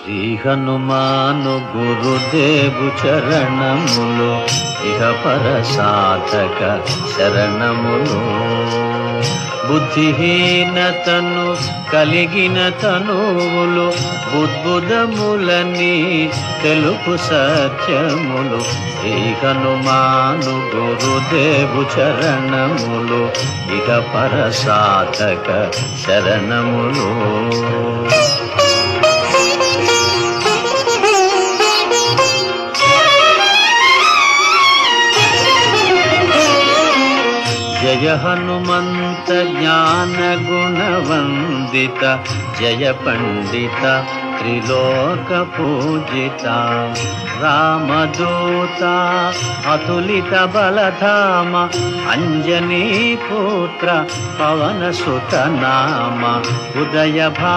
శ్రీ హనుమాను గురుదేవు చరణములు ఇహ పర సాధక శరణములు. బుద్ధిహీనతను కలిగిన తనువులు బుద్బుదములని తెలుపు సత్యములు. శ్రీ హనుమాను గురుదేవు చరణములు ఇహ పర సాధక శరణములు. జయ హనుమంత జ్ఞాన గుణవందిత జయ పండిత త్రిలోక పూజిత. రామదూత అతులిత బలధామ అంజనీ పుత్ర పవన సుత నామ ఉదయ భా